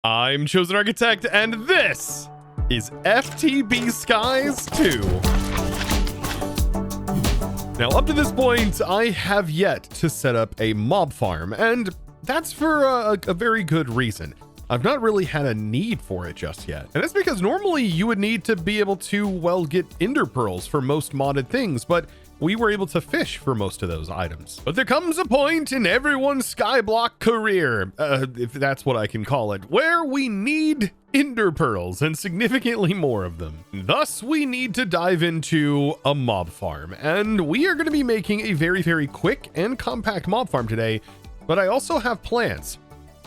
I'm Chosen Architect, and this is FTB Skies 2. Now, up to this point, I have yet to set up a mob farm, and that's for a very good reason. I've not really had a need for it just yet. And that's because normally you would need to be able to, well, get ender pearls for most modded things, but we were able to fish for most of those items. But there comes a point in everyone's skyblock career, if that's what I can call it, where we need ender pearls and significantly more of them. Thus, we need to dive into a mob farm, and we are going to be making a very, very quick and compact mob farm today, but I also have plans.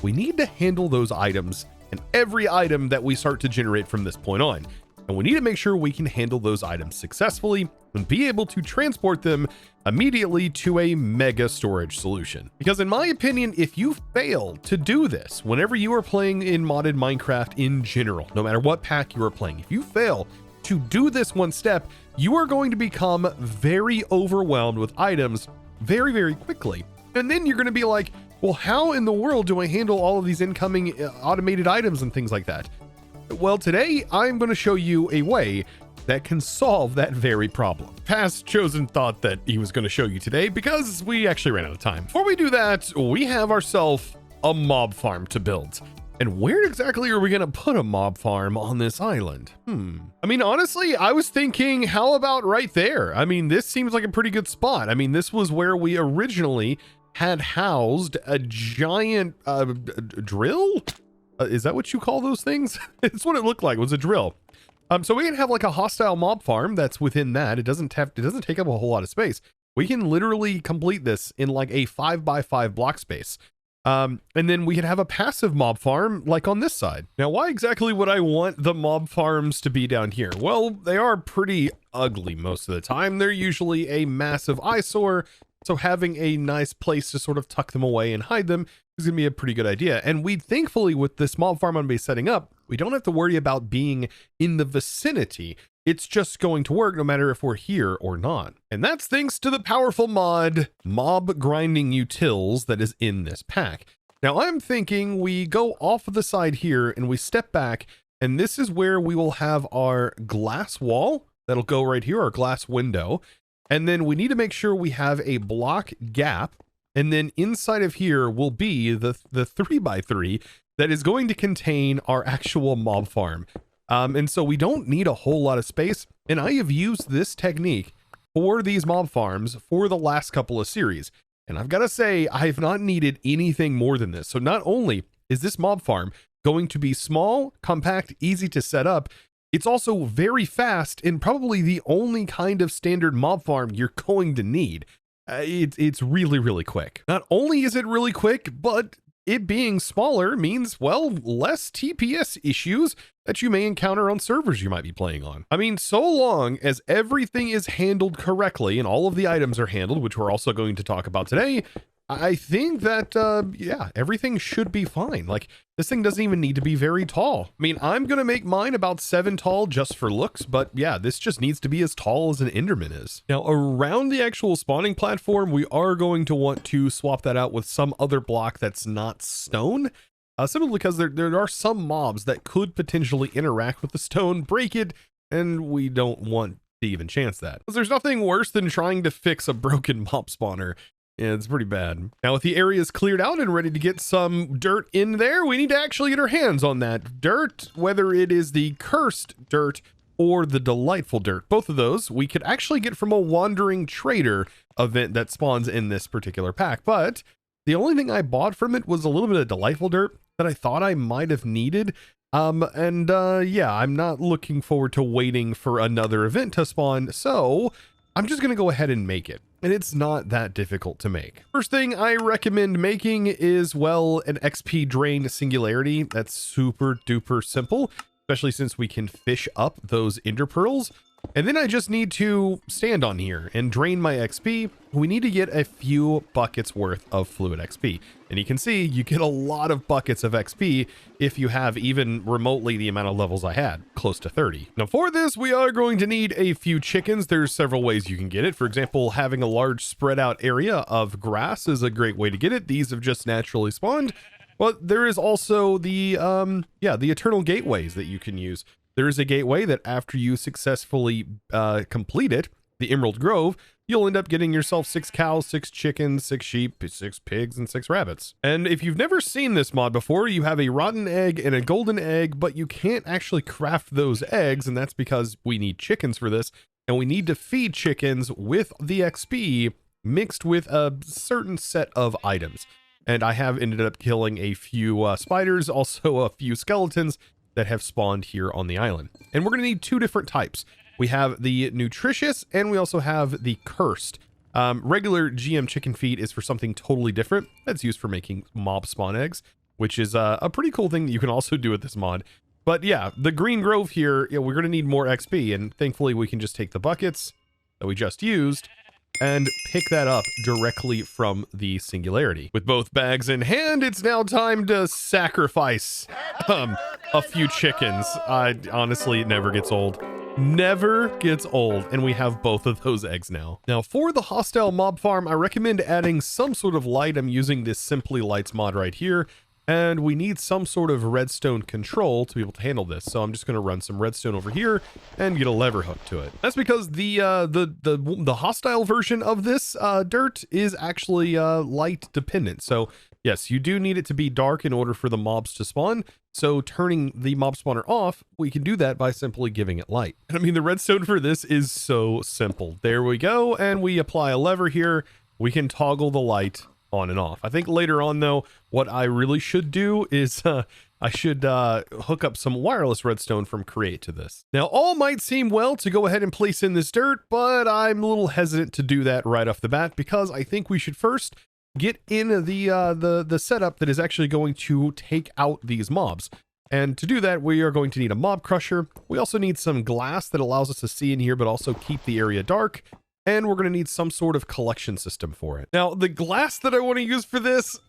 We need to handle those items and every item that we start to generate from this point on. And we need to make sure we can handle those items successfully and be able to transport them immediately to a mega storage solution. Because in my opinion, if you fail to do this, whenever you are playing in modded Minecraft in general, no matter what pack you are playing, if you fail to do this one step, you are going to become very overwhelmed with items very, very quickly. And then you're going to be like, well, how in the world do I handle all of these incoming automated items and things like that? Well, today I'm going to show you a way that can solve that very problem. Past Chosen thought that he was going to show you today because we actually ran out of time. Before we do that, we have ourselves a mob farm to build. And where exactly are we going to put a mob farm on this island? I mean, honestly, I was thinking, how about right there? I mean, this seems like a pretty good spot. I mean, this was where we originally had housed a giant drill. Is that what you call those things? It's what it looked like. It was a drill. So we can have like a hostile mob farm that's within that. It doesn't take up a whole lot of space. We can literally complete this in like a 5x5 block space. And then we can have a passive mob farm like on this side. Now, why exactly would I want the mob farms to be down here? Well, they are pretty ugly most of the time. They're usually a massive eyesore. So having a nice place to sort of tuck them away and hide them is going to be a pretty good idea. And we thankfully, with this mob farm I'm going to be setting up, we don't have to worry about being in the vicinity. It's just going to work no matter if we're here or not. And that's thanks to the powerful mod Mob Grinding Utils that is in this pack. Now I'm thinking we go off of the side here and we step back, and this is where we will have our glass wall that'll go right here, our glass window. And then we need to make sure we have a block gap. And then inside of here will be the 3x3 that is going to contain our actual mob farm. And so we don't need a whole lot of space. And I have used this technique for these mob farms for the last couple of series. And I've got to say, I have not needed anything more than this. So not only is this mob farm going to be small, compact, easy to set up, it's also very fast and probably the only kind of standard mob farm you're going to need. It's really, really quick. Not only is it really quick, but it being smaller means, well, less TPS issues that you may encounter on servers you might be playing on. I mean, so long as everything is handled correctly and all of the items are handled, which we're also going to talk about today, I think that, yeah, everything should be fine. Like, this thing doesn't even need to be very tall. I mean, I'm going to make mine about 7 tall just for looks, but yeah, this just needs to be as tall as an Enderman is. Now, around the actual spawning platform, we are going to want to swap that out with some other block that's not stone. Simply because there are some mobs that could potentially interact with the stone, break it, and we don't want to even chance that. Because there's nothing worse than trying to fix a broken mob spawner. Yeah, it's pretty bad. Now, with the areas cleared out and ready to get some dirt in there, we need to actually get our hands on that dirt, whether it is the cursed dirt or the delightful dirt. Both of those we could actually get from a wandering trader event that spawns in this particular pack. But the only thing I bought from it was a little bit of delightful dirt that I thought I might have needed. Yeah, I'm not looking forward to waiting for another event to spawn. So I'm just going to go ahead and make it. And it's not that difficult to make. First thing I recommend making is, well, an XP drain singularity. That's super duper simple, especially since we can fish up those ender pearls. And then I just need to stand on here and drain my XP. We need to get a few buckets worth of fluid XP. And you can see you get a lot of buckets of XP if you have even remotely the amount of levels I had, close to 30. Now for this, we are going to need a few chickens. There's several ways you can get it. For example, having a large spread out area of grass is a great way to get it. These have just naturally spawned. But there is also the eternal gateways that you can use. There is a gateway that after you successfully complete it, the Emerald Grove, you'll end up getting yourself 6 cows, 6 chickens, 6 sheep, 6 pigs, and 6 rabbits. And if you've never seen this mod before, you have a rotten egg and a golden egg, but you can't actually craft those eggs, and that's because we need chickens for this, and we need to feed chickens with the XP mixed with a certain set of items. And I have ended up killing a few spiders, also a few skeletons that have spawned here on the island. And we're going to need 2 different types. We have the nutritious and we also have the cursed. Regular GM chicken feed is for something totally different. That's used for making mob spawn eggs, which is a pretty cool thing that you can also do with this mod. But yeah, the green grove here, we're going to need more XP, and thankfully we can just take the buckets that we just used and pick that up directly from the singularity. With both bags in hand, it's now time to sacrifice a few chickens. Honestly, it never gets old. Never gets old, and we have both of those eggs now. Now, for the hostile mob farm, I recommend adding some sort of light. I'm using this Simply Lights mod right here, and we need some sort of redstone control to be able to handle this. So I'm just going to run some redstone over here and get a lever hook to it. That's because the hostile version of this dirt is actually light dependent. So yes, you do need it to be dark in order for the mobs to spawn. So turning the mob spawner off, we can do that by simply giving it light. And I mean, the redstone for this is so simple. There we go. And we apply a lever here. We can toggle the light on and off. I think later on though, what I really should do is I should hook up some wireless redstone from Create to this. Now, all might seem well to go ahead and place in this dirt, but I'm a little hesitant to do that right off the bat because I think we should first get in the setup that is actually going to take out these mobs. And to do that, we are going to need a mob crusher. We also need some glass that allows us to see in here, but also keep the area dark. And we're going to need some sort of collection system for it. Now, the glass that I want to use for this,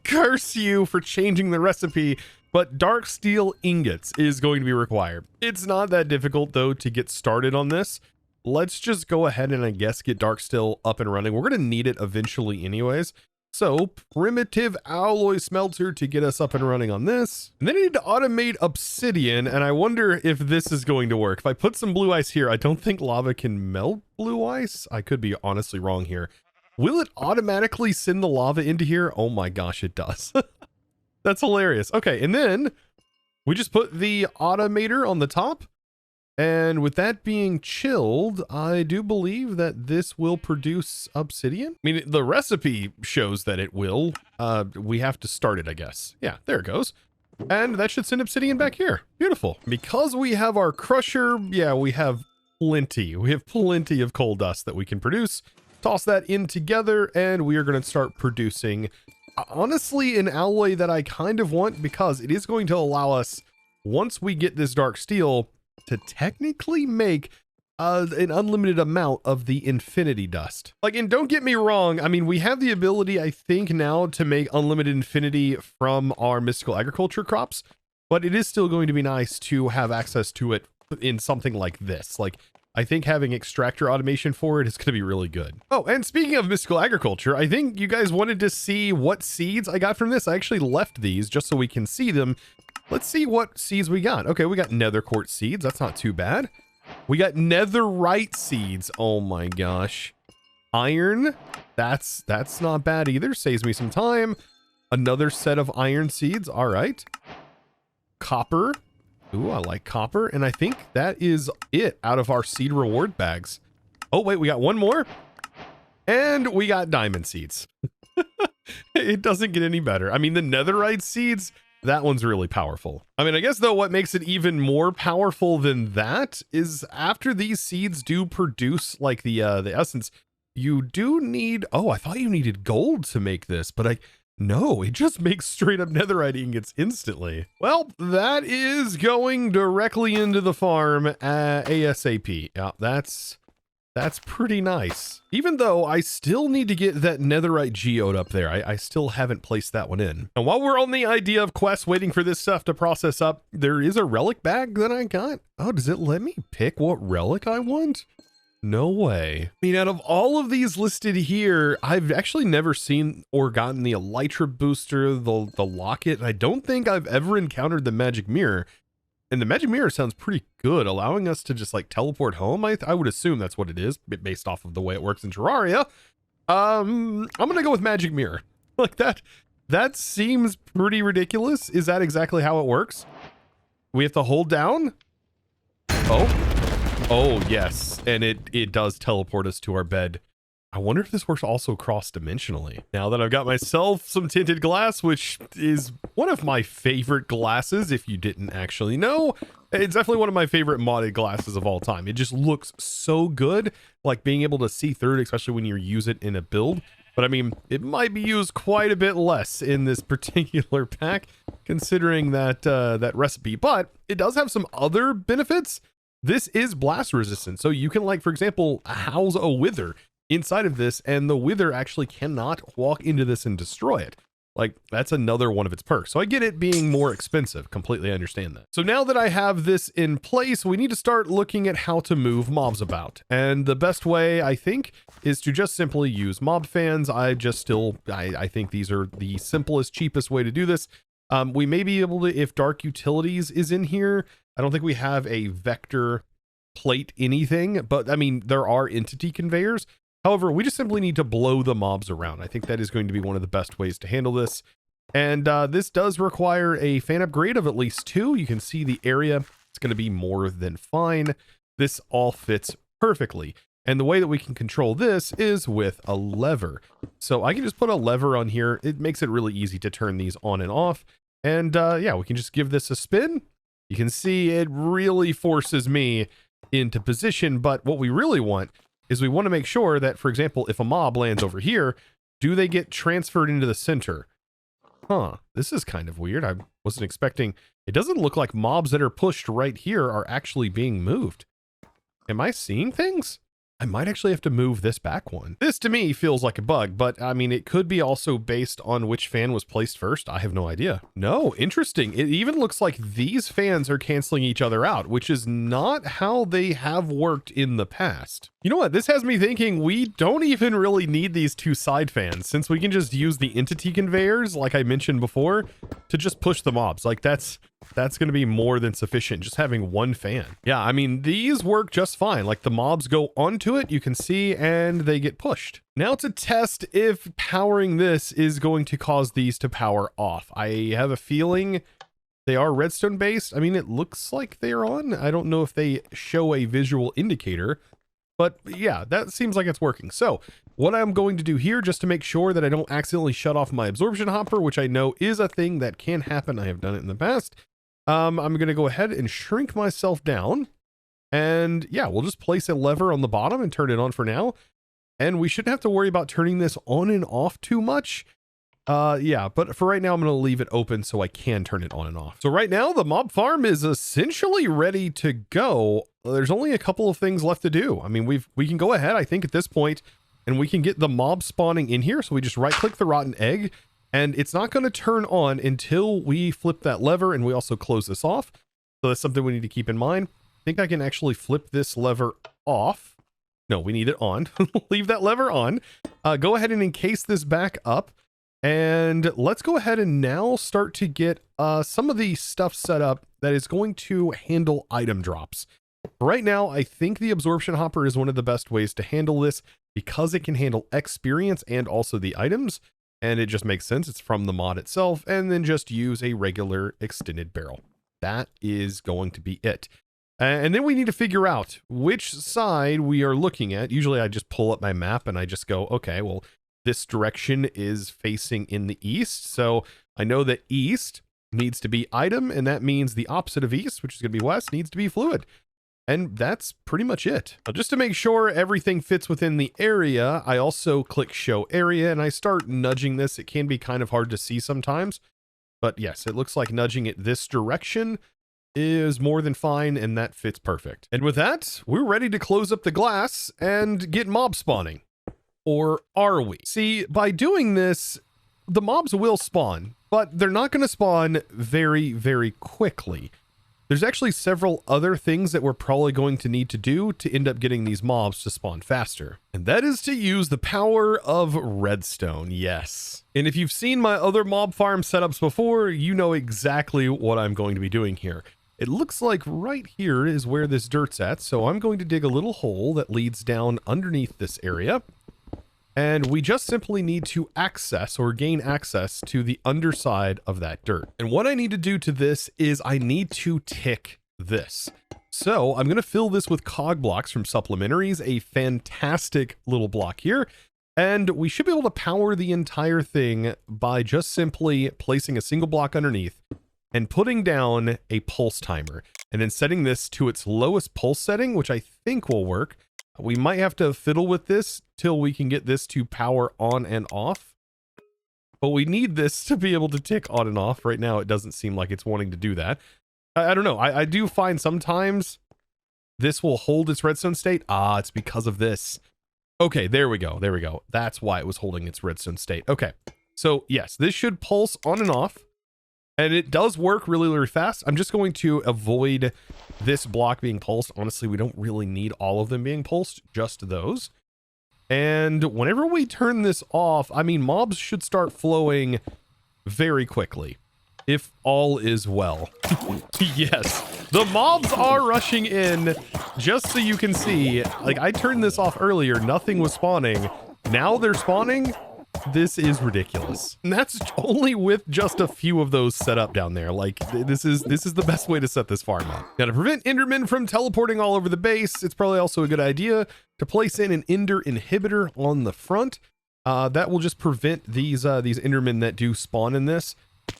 curse you for changing the recipe, but dark steel ingots is going to be required. It's not that difficult, though, to get started on this. Let's just go ahead and, I guess, get dark steel up and running. We're going to need it eventually anyways. So, primitive alloy smelter to get us up and running on this. And then I need to automate obsidian, and I wonder if this is going to work. If I put some blue ice here, I don't think lava can melt blue ice. I could be honestly wrong here. Will it automatically send the lava into here? Oh my gosh, it does. That's hilarious. Okay, and then we just put the automator on the top. And with that being chilled, I do believe that this will produce obsidian. I mean, the recipe shows that it will. We have to start it, I guess. Yeah, there it goes. And that should send obsidian back here. Beautiful. Because we have our crusher, yeah, we have plenty. We have plenty of coal dust that we can produce. Toss that in together, and we are going to start producing, honestly, an alloy that I kind of want because it is going to allow us, once we get this dark steel, to technically make an unlimited amount of the infinity dust. Like, and don't get me wrong, I mean, we have the ability, I think, now to make unlimited infinity from our mystical agriculture crops, but it is still going to be nice to have access to it in something like this. Like, I think having extractor automation for it is going to be really good. Oh, and speaking of mystical agriculture, I think you guys wanted to see what seeds I got from this. I actually left these just so we can see them. Let's see what seeds we got. Okay, we got nether quartz seeds. That's not too bad. We got netherite seeds. Oh my gosh. Iron. That's not bad either. Saves me some time. Another set of iron seeds. All right. Copper. Ooh, I like copper. And I think that is it out of our seed reward bags. Oh, wait, we got one more. And we got diamond seeds. It doesn't get any better. I mean, the netherite seeds, that one's really powerful. I mean, I guess, though, what makes it even more powerful than that is after these seeds do produce, like, the essence, you do need... Oh, I thought you needed gold to make this, but no, it just makes straight up netherite ingots instantly. Well, that is going directly into the farm ASAP. Yeah, that's pretty nice. Even though I still need to get that netherite geode up there. I still haven't placed that one in. And while we're on the idea of quests waiting for this stuff to process up, there is a relic bag that I got. Oh, does it let me pick what relic I want? No way. I mean, out of all of these listed here, I've actually never seen or gotten the Elytra booster, the locket. And I don't think I've ever encountered the magic mirror. And the magic mirror sounds pretty good, allowing us to just like teleport home. I would assume that's what it is, based off of the way it works in Terraria. I'm gonna go with magic mirror. Like that seems pretty ridiculous. Is that exactly how it works? We have to hold down? Oh yes, and it does teleport us to our bed. I wonder if this works also cross-dimensionally. Now that I've got myself some tinted glass, which is one of my favorite glasses, if you didn't actually know. It's definitely one of my favorite modded glasses of all time. It just looks so good, like being able to see through it, especially when you use it in a build. But I mean, it might be used quite a bit less in this particular pack, considering that that recipe. But it does have some other benefits. This is blast resistant, so you can, like, for example, house a wither inside of this, and the wither actually cannot walk into this and destroy it. Like, that's another one of its perks. So I get it being more expensive. Completely understand that. So now that I have this in place, we need to start looking at how to move mobs about. And the best way, I think, is to just simply use mob fans. I think these are the simplest, cheapest way to do this. We may be able to, if Dark Utilities is in here. I don't think we have a vector plate anything, but I mean, there are entity conveyors. However, we just simply need to blow the mobs around. I think that is going to be one of the best ways to handle this. And this does require a fan upgrade of at least 2. You can see the area. It's going to be more than fine. This all fits perfectly. And the way that we can control this is with a lever. So I can just put a lever on here. It makes it really easy to turn these on and off. And yeah, we can just give this a spin. You can see it really forces me into position, but what we really want is we want to make sure that, for example, if a mob lands over here, do they get transferred into the center? Huh, this is kind of weird. I wasn't expecting. It doesn't look like mobs that are pushed right here are actually being moved. Am I seeing things? I might actually have to move this back one. This to me feels like a bug, but I mean, it could be also based on which fan was placed first. I have no idea. No, interesting. It even looks like these fans are canceling each other out, which is not how they have worked in the past. You know what? This has me thinking we don't even really need these 2 side fans, since we can just use the entity conveyors, like I mentioned before, to just push the mobs. Like that's going to be more than sufficient, just having 1 fan. Yeah, I mean, these work just fine. Like the mobs go onto it, you can see, and they get pushed. Now to test if powering this is going to cause these to power off. I have a feeling they are redstone based. I mean, it looks like they're on. I don't know if they show a visual indicator, but yeah, that seems like it's working. So what I'm going to do here, just to make sure that I don't accidentally shut off my absorption hopper, which I know is a thing that can happen. I have done it in the past. I'm going to go ahead and shrink myself down. And yeah, we'll just place a lever on the bottom and turn it on for now. And we shouldn't have to worry about turning this on and off too much. Yeah, but for right now, I'm going to leave it open so I can turn it on and off. So right now, the mob farm is essentially ready to go. There's only a couple of things left to do. I mean, we can go ahead, I think, at this point, and we can get the mob spawning in here. So we just right click the rotten egg, and it's not going to turn on until we flip that lever, and we also close this off. So that's something we need to keep in mind. I think I can actually flip this lever off. No, we need it on. Leave that lever on. Go ahead and encase this back up. And let's go ahead and now start to get some of the stuff set up that is going to handle item drops. Right now, I think the absorption hopper is one of the best ways to handle this because it can handle experience and also the items. And it just makes sense. It's from the mod itself. And then just use a regular extended barrel. That is going to be it. And then we need to figure out which side we are looking at. Usually I just pull up my map and I just go, okay, well, this direction is facing in the east. So I know that east needs to be item, and that means the opposite of east, which is going to be west, needs to be fluid. And that's pretty much it. Now, just to make sure everything fits within the area, I also click show area and I start nudging this. It can be kind of hard to see sometimes, but yes, it looks like nudging it this direction is more than fine, and that fits perfect. And with that, we're ready to close up the glass and get mob spawning. Or are we? See, by doing this, the mobs will spawn, but they're not going to spawn very, very quickly. there's actually several other things that we're probably going to need to do to end up getting these mobs to spawn faster. And that is to use the power of redstone, yes. And if you've seen my other mob farm setups before, you know exactly what I'm going to be doing here. It looks like right here is where this dirt's at, so I'm going to dig a little hole that leads down underneath this area. And we just simply need to access or gain access to the underside of that dirt. And what I need to do to this is I need to tick this. So I'm going to fill this with cog blocks from supplementaries, a fantastic little block here. And we should be able to power the entire thing by just simply placing a single block underneath and putting down a pulse timer and then setting this to its lowest pulse setting, which I think will work. We might have to fiddle with this till we can get this to power on and off. But we need this to be able to tick on and off. Right now, it doesn't seem like it's wanting to do that. I don't know. I do find sometimes this will hold its redstone state. Ah, it's because of this. Okay, there we go. There we go. That's why it was holding its redstone state. Okay, so yes, this should pulse on and off. And it does work really, really fast. I'm just going to avoid this block being pulsed. Honestly, we don't really need all of them being pulsed, just those. And whenever we turn this off, I mean, mobs should start flowing very quickly, if all is well. Yes, the mobs are rushing in, just so you can see. Like, I turned this off earlier, nothing was spawning. Now they're spawning. This is ridiculous. And that's only with just a few of those set up down there. Like, this is the best way to set this farm up. Now, to prevent endermen from teleporting all over the base, it's probably also a good idea to place in an ender inhibitor on the front. That will just prevent these endermen that do spawn in this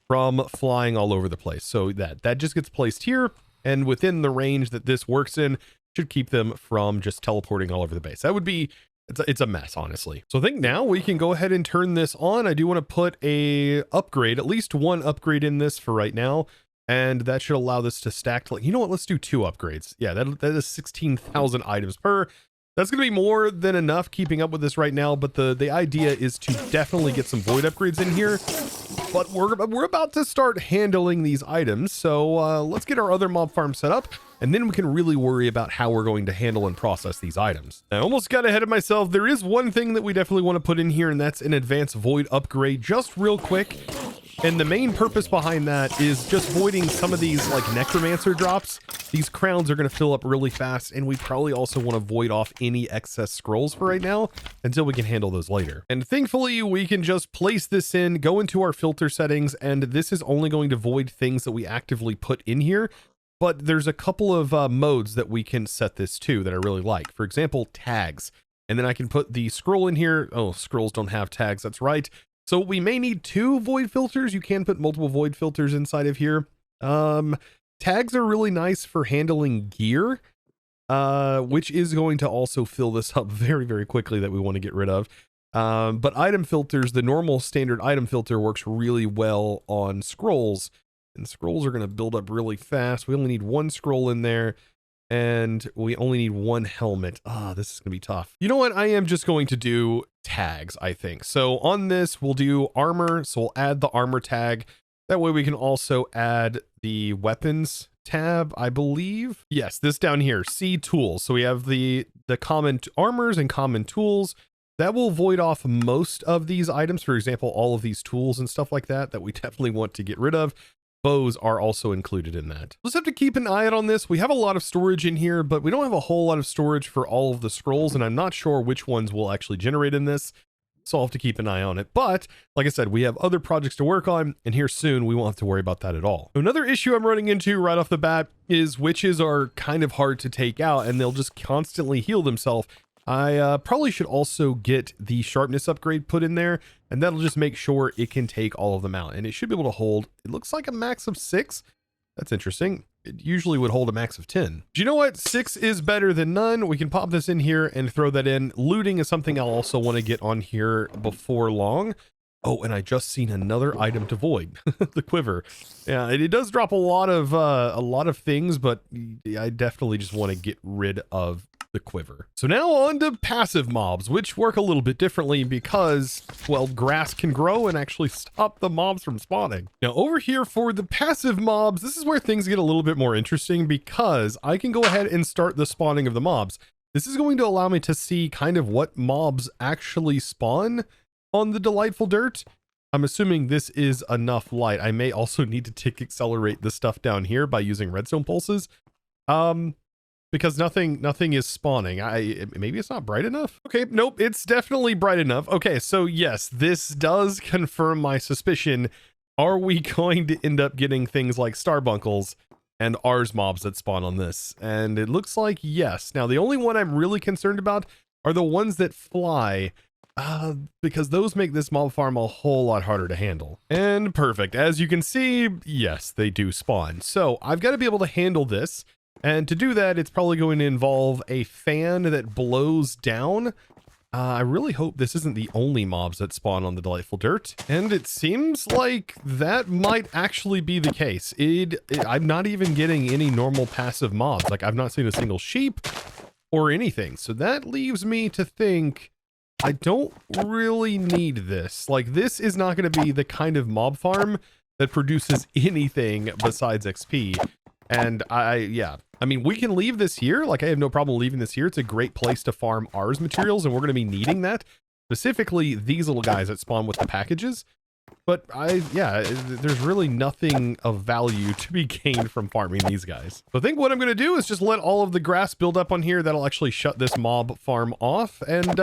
from flying all over the place. So that just gets placed here, and within the range that this works in, should keep them from just teleporting all over the base. That would be... It's a mess, honestly. So I think now we can go ahead and turn this on. I do want to put a upgrade, at least one upgrade in this for right now. And that should allow this to stack to, like, you know what, let's do 2 upgrades. Yeah, that is 16,000 items per. That's going to be more than enough keeping up with this right now. But the idea is to definitely get some void upgrades in here. But we're about to start handling these items. So let's get our other mob farm set up. And then we can really worry about how we're going to handle and process these items. I almost got ahead of myself. There is one thing that we definitely want to put in here, and that's an advanced void upgrade, just real quick. And the main purpose behind that is just voiding some of these like necromancer drops. These crowns are going to fill up really fast, and we probably also want to void off any excess scrolls for right now until we can handle those later. And thankfully, we can just place this in, go into our filter settings, and this is only going to void things that we actively put in here. But there's a couple of modes that we can set this to that I really like. For example, tags. And then I can put the scroll in here. Oh, scrolls don't have tags. That's right. So we may need 2 void filters. You can put multiple void filters inside of here. Tags are really nice for handling gear, which is going to also fill this up very, very quickly that we want to get rid of. But item filters, the normal standard item filter works really well on scrolls. And scrolls are going to build up really fast. We only need 1 scroll in there, and we only need 1 helmet. This is going to be tough. You know what? I am just going to do tags, I think. So on this, we'll do armor. So we'll add the armor tag. That way we can also add the weapons tab, I believe. Yes, this down here, see tools. So we have the common armors and common tools. That will void off most of these items. For example, all of these tools and stuff like that we definitely want to get rid of. Bows are also included in that. We'll just have to keep an eye out on this. We have a lot of storage in here, but we don't have a whole lot of storage for all of the scrolls, and I'm not sure which ones will actually generate in this. So I'll have to keep an eye on it. But like I said, we have other projects to work on, and here soon we won't have to worry about that at all. Another issue I'm running into right off the bat is witches are kind of hard to take out, and they'll just constantly heal themselves. I probably should also get the sharpness upgrade put in there, and that'll just make sure it can take all of them out. And it should be able to hold, it looks like a max of 6. That's interesting. It usually would hold a max of 10. Do you know what? 6 is better than none. We can pop this in here and throw that in. Looting is something I'll also want to get on here before long. Oh, and I just seen another item to void, the quiver. Yeah, it does drop a lot of things, but I definitely just want to get rid of the quiver. So now on to passive mobs, which work a little bit differently because, well, grass can grow and actually stop the mobs from spawning. Now over here for the passive mobs, this is where things get a little bit more interesting because I can go ahead and start the spawning of the mobs. This is going to allow me to see kind of what mobs actually spawn on the delightful dirt. I'm assuming this is enough light. I may also need to tick accelerate this stuff down here by using redstone pulses. Because nothing is spawning. Maybe it's not bright enough. Okay, nope, it's definitely bright enough. Okay, so yes, this does confirm my suspicion. Are we going to end up getting things like starbunkles and Ars mobs that spawn on this? And it looks like yes. Now, the only one I'm really concerned about are the ones that fly. Because those make this mob farm a whole lot harder to handle. And perfect. As you can see, yes, they do spawn. So I've got to be able to handle this. And to do that, it's probably going to involve a fan that blows down. I really hope this isn't the only mobs that spawn on the delightful dirt. And it seems like that might actually be the case. I'm not even getting any normal passive mobs. Like I've not seen a single sheep or anything. So that leaves me to think I don't really need this. Like, this is not going to be the kind of mob farm that produces anything besides XP. And yeah, I mean, we can leave this here. Like, I have no problem leaving this here. It's a great place to farm Ars materials, and we're going to be needing that. Specifically, these little guys that spawn with the packages. But yeah, there's really nothing of value to be gained from farming these guys. So I think what I'm going to do is just let all of the grass build up on here. That'll actually shut this mob farm off. And,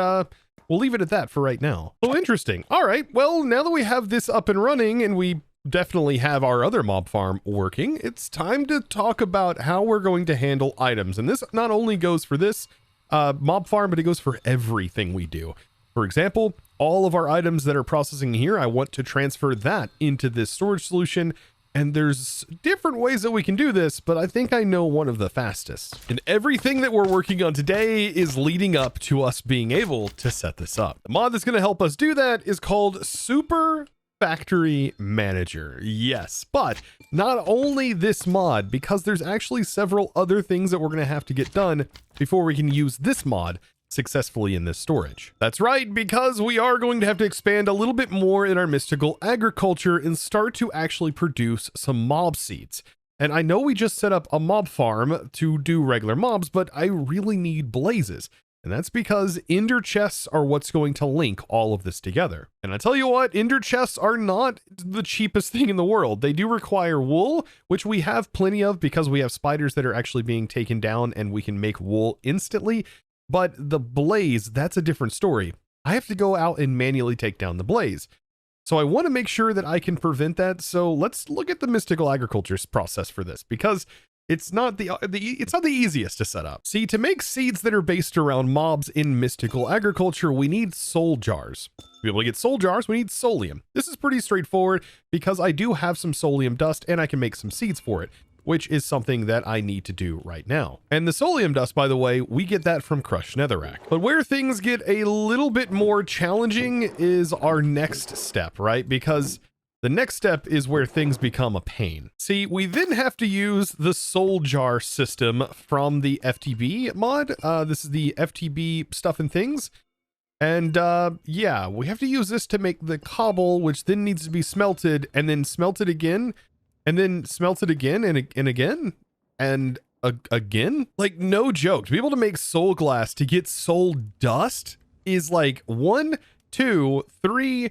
we'll leave it at that for right now. So interesting. All right. Well, now that we have this up and running and we definitely have our other mob farm working, it's time to talk about how we're going to handle items. And this not only goes for this mob farm, but it goes for everything we do. For example, all of our items that are processing here, I want to transfer that into this storage solution. And there's different ways that we can do this, but I think I know one of the fastest. And everything that we're working on today is leading up to us being able to set this up. The mod that's going to help us do that is called Super Factory Manager. Yes, but not only this mod, because there's actually several other things that we're going to have to get done before we can use this mod successfully in this storage. That's right, because we are going to have to expand a little bit more in our mystical agriculture and start to actually produce some mob seeds. And I know we just set up a mob farm to do regular mobs, but I really need blazes. And that's because ender chests are what's going to link all of this together. And I tell you what, ender chests are not the cheapest thing in the world. They do require wool, which we have plenty of because we have spiders that are actually being taken down and we can make wool instantly. But the blaze, that's a different story. I have to go out and manually take down the blaze. So I want to make sure that I can prevent that. So let's look at the mystical agriculture process for this, because it's not the easiest to set up. See, to make seeds that are based around mobs in mystical agriculture, we need soul jars. To be able to get soul jars, we need soulium. This is pretty straightforward because I do have some soulium dust and I can make some seeds for it, which is something that I need to do right now. And the soulium dust, by the way, we get that from crushed netherrack. But where things get a little bit more challenging is our next step, right? Because the next step is where things become a pain. See, we then have to use the soul jar system from the FTB mod. This is the FTB stuff and things. And yeah, we have to use this to make the cobble, which then needs to be smelted and then smelted again. And then smelt it again and again and again. Like, no joke. To be able to make soul glass to get soul dust is like 1, 2, 3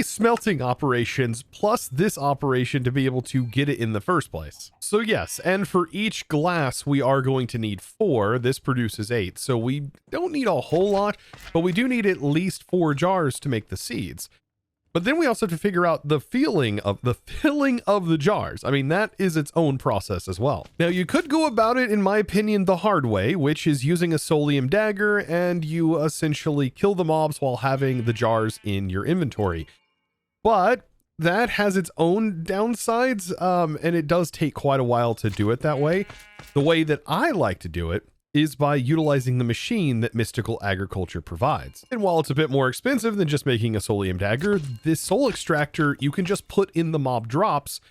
smelting operations plus this operation to be able to get it in the first place. So yes, and for each glass we are going to need 4. This produces 8. So we don't need a whole lot, but we do need at least 4 jars to make the seeds. But then we also have to figure out the filling of the jars. I mean, that is its own process as well. Now, you could go about it, in my opinion, the hard way, which is using a soulium dagger, and you essentially kill the mobs while having the jars in your inventory. But that has its own downsides, and it does take quite a while to do it that way. The way that I like to do it is by utilizing the machine that mystical agriculture provides. And while it's a bit more expensive than just making a soulium dagger, this soul extractor you can just put in the mob drops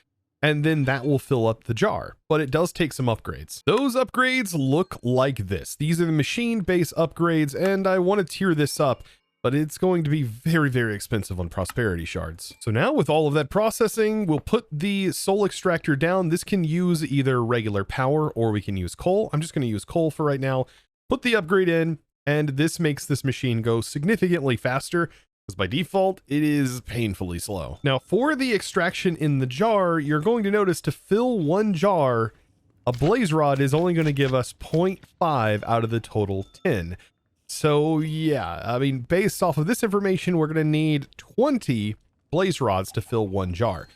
and then that will fill up the jar. But it does take some upgrades. Those upgrades look like this. These are the machine base upgrades, and I want to tier this up, but it's going to be very, very expensive on prosperity shards. So now with all of that processing, we'll put the soul extractor down. This can use either regular power or we can use coal. I'm just going to use coal for right now. Put the upgrade in, and this makes this machine go significantly faster, because by default, it is painfully slow. Now for the extraction in the jar, you're going to notice to fill one jar, a blaze rod is only going to give us 0.5 out of the total 10. So yeah, I mean, based off of this information, we're going to need 20 blaze rods to fill one jar.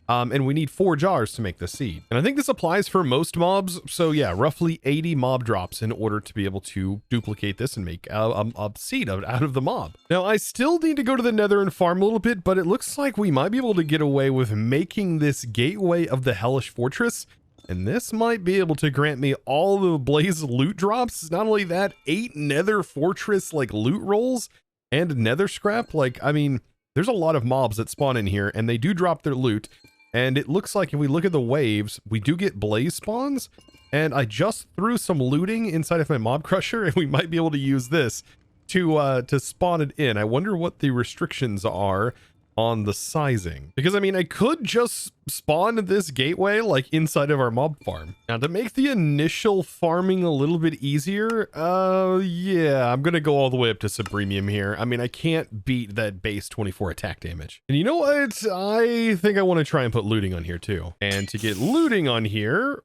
And we need 4 jars to make the seed. And I think this applies for most mobs. So yeah, roughly 80 mob drops in order to be able to duplicate this and make a seed out of the mob. Now, I still need to go to the nether and farm a little bit, but it looks like we might be able to get away with making this gateway of the Hellish Fortress. And this might be able to grant me all the blaze loot drops. Not only that, 8 nether fortress like loot rolls and nether scrap. Like, I mean, there's a lot of mobs that spawn in here and they do drop their loot. And it looks like if we look at the waves, we do get blaze spawns. And I just threw some looting inside of my mob crusher, and we might be able to use this to spawn it in. I wonder what the restrictions are on the sizing, because I mean, I could just spawn this gateway like inside of our mob farm. Now to make the initial farming a little bit easier, yeah, I'm gonna go all the way up to Supremium here. I mean, I can't beat that base 24 attack damage. And you know what? I think I want to try and put looting on here too. And to get looting on here,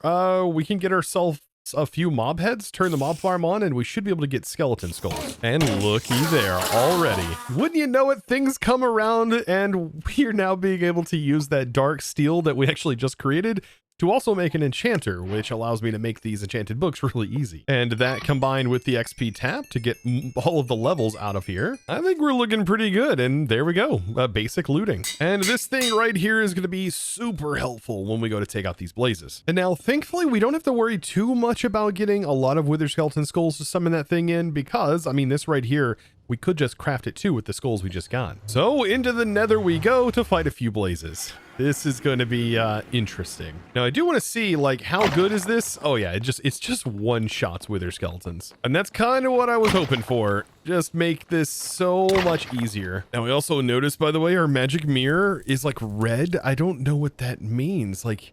we can get ourselves a few mob heads, turn the mob farm on, and we should be able to get skeleton skulls. And looky there already. Wouldn't you know it, things come around, and we are now being able to use that dark steel that we actually just created to also make an enchanter, which allows me to make these enchanted books really easy. And that combined with the XP tap to get all of the levels out of here, I think we're looking pretty good. And there we go, basic looting. And this thing right here is going to be super helpful when we go to take out these blazes. And now, thankfully, we don't have to worry too much about getting a lot of wither skeleton skulls to summon that thing in, because, I mean, this right here, we could just craft it too with the skulls we just got. So into the nether we go to fight a few blazes. This is going to be interesting. Now I do want to see, like, how good is this? Oh yeah, it's just one shots wither skeletons. And that's kind of what I was hoping for. Just make this so much easier. Now we also noticed, by the way, our magic mirror is like red. I don't know what that means. Like,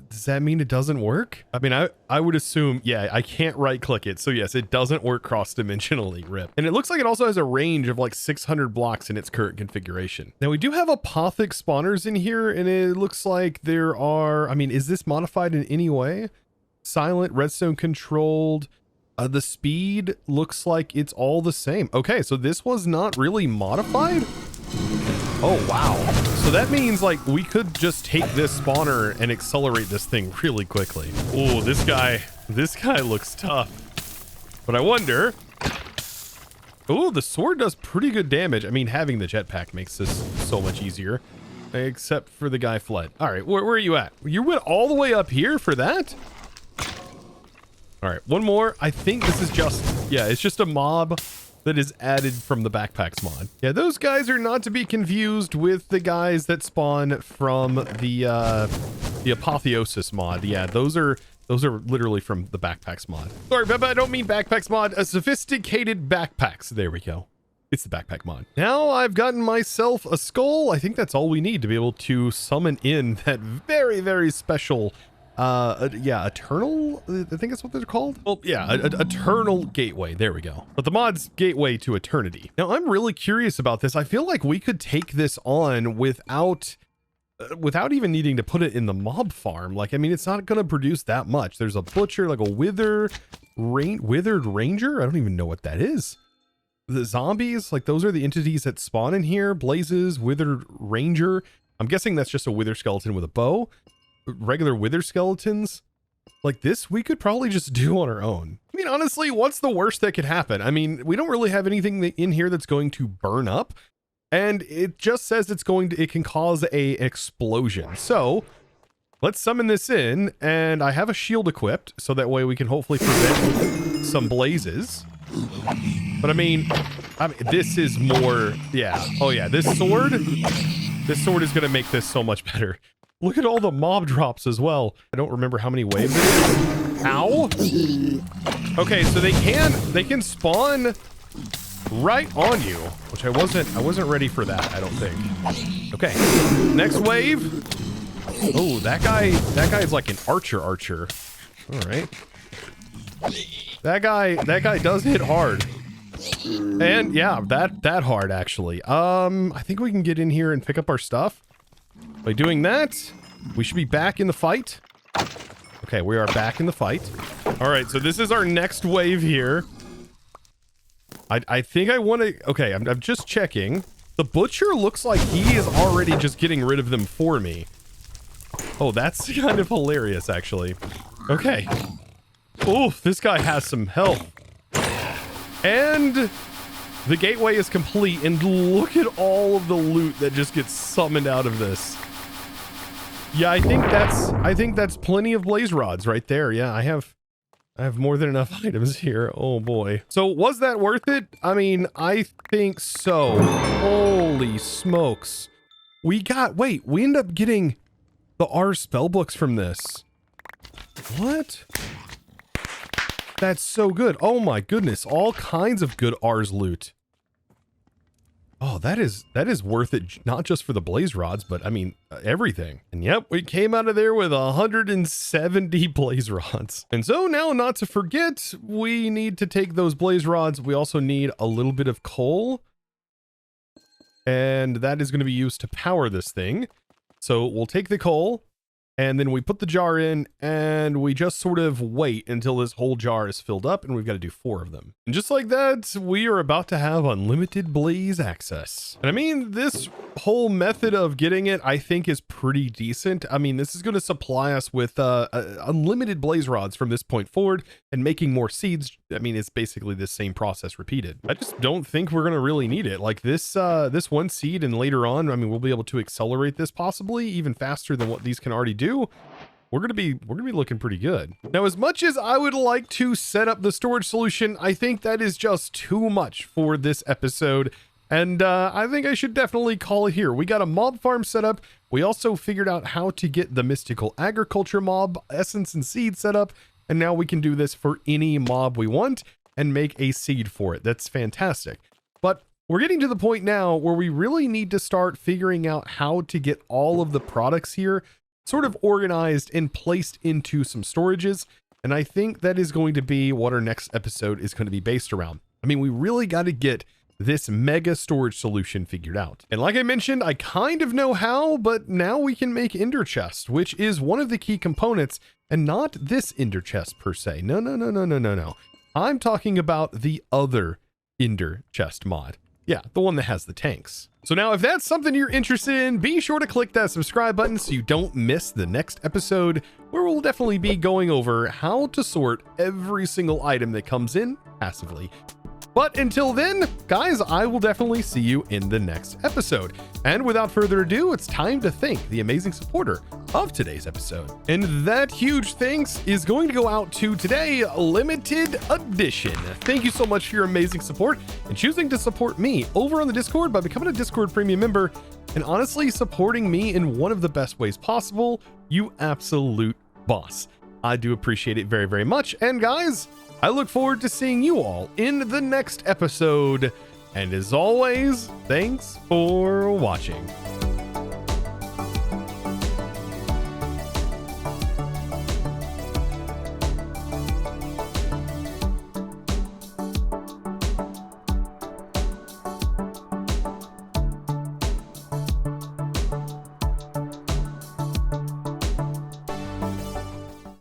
does that mean it doesn't work? I mean, I would assume, yeah, I can't right click it. So yes, it doesn't work cross-dimensionally, rip. And it looks like it also has a range of like 600 blocks in its current configuration. Now we do have apothic spawners in here, and it looks like there are, I mean, is this modified in any way? Silent, redstone controlled. The speed looks like it's all the same. Okay, so this was not really modified? Oh, wow. So that means like we could just take this spawner and accelerate this thing really quickly. Oh, this guy looks tough. But I wonder. Oh, the sword does pretty good damage. I mean, having the jetpack makes this so much easier. Except for the guy fled. All right, where are you at? You went all the way up here for that? All right, one more. I think this is just, yeah, it's just a mob that is added from the backpacks mod. Yeah, those guys are not to be confused with the guys that spawn from the apotheosis mod. Yeah, those are literally from the backpacks mod. Sorry, but I don't mean backpacks mod, a sophisticated backpacks. There we go. It's the backpack mod. Now I've gotten myself a skull. I think that's all we need to be able to summon in that very, very special yeah, eternal, I think that's what they're called. Well, yeah, eternal gateway. There we go. But the mod's gateway to eternity. Now I'm really curious about this. I feel like we could take this on without even needing to put it in the mob farm. Like, I mean, it's not going to produce that much. There's a butcher, like a withered ranger. I don't even know what that is. The zombies, like those are the entities that spawn in here. Blazes, withered ranger. I'm guessing that's just a wither skeleton with a bow. Regular wither skeletons like this we could probably just do on our own. I mean, honestly, what's the worst that could happen? I mean, we don't really have anything in here that's going to burn up, and it just says it can cause a explosion. So let's summon this in, and I have a shield equipped so that way we can hopefully prevent some blazes. But I mean this is more, yeah. Oh yeah, this sword is going to make this so much better. Look at all the mob drops as well. I don't remember how many waves it is. Ow. Okay, so they can spawn right on you, which I wasn't ready for that, I don't think. Okay, next wave. Oh, that guy is like an archer. All right. That guy does hit hard. And yeah, that hard actually. I think we can get in here and pick up our stuff. By doing that, we should be back in the fight. Okay, we are back in the fight. All right, so this is our next wave here. I think I want to... Okay, I'm just checking. The butcher looks like he is already just getting rid of them for me. Oh, that's kind of hilarious, actually. Okay. Oof, this guy has some health. And the gateway is complete, and look at all of the loot that just gets summoned out of this. Yeah, I think that's plenty of blaze rods right there. Yeah, I have more than enough items here. Oh boy. So was that worth it? I mean, I think so. Holy smokes. We end up getting the Ars spellbooks from this. What? That's so good. Oh my goodness. All kinds of good Ars loot. Oh, that is worth it, not just for the blaze rods, but I mean, everything. And yep, we came out of there with 170 blaze rods. And so now, not to forget, we need to take those blaze rods. We also need a little bit of coal. And that is going to be used to power this thing. So we'll take the coal, and then we put the jar in, and we just sort of wait until this whole jar is filled up, and we've got to do 4 of them. And just like that, we are about to have unlimited blaze access. And I mean, this whole method of getting it, I think, is pretty decent. I mean, this is going to supply us with unlimited blaze rods from this point forward, and making more seeds. I mean, it's basically the same process repeated. I just don't think we're going to really need it. Like this one seed, and later on, I mean, we'll be able to accelerate this possibly even faster than what these can already do. We're gonna be looking pretty good. Now, as much as I would like to set up the storage solution, I think that is just too much for this episode. And I think I should definitely call it here. We got a mob farm set up. We also figured out how to get the mystical agriculture mob essence and seed set up. And now we can do this for any mob we want and make a seed for it. That's fantastic. But we're getting to the point now where we really need to start figuring out how to get all of the products here sort of organized and placed into some storages. And I think that is going to be what our next episode is going to be based around. I mean, we really got to get this mega storage solution figured out. And like I mentioned, I kind of know how, but now we can make ender chest, which is one of the key components, and not this ender chest per se. No. I'm talking about the other ender chest mod. Yeah, the one that has the tanks. So now if that's something you're interested in, be sure to click that subscribe button so you don't miss the next episode, where we'll definitely be going over how to sort every single item that comes in passively. But until then, guys, I will definitely see you in the next episode. And without further ado, it's time to thank the amazing supporter of today's episode. And that huge thanks is going to go out to today, Limited Edition. Thank you so much for your amazing support and choosing to support me over on the Discord by becoming a Discord premium member and honestly supporting me in one of the best ways possible. You absolute boss. I do appreciate it very, very much. And guys, I look forward to seeing you all in the next episode. And as always, thanks for watching.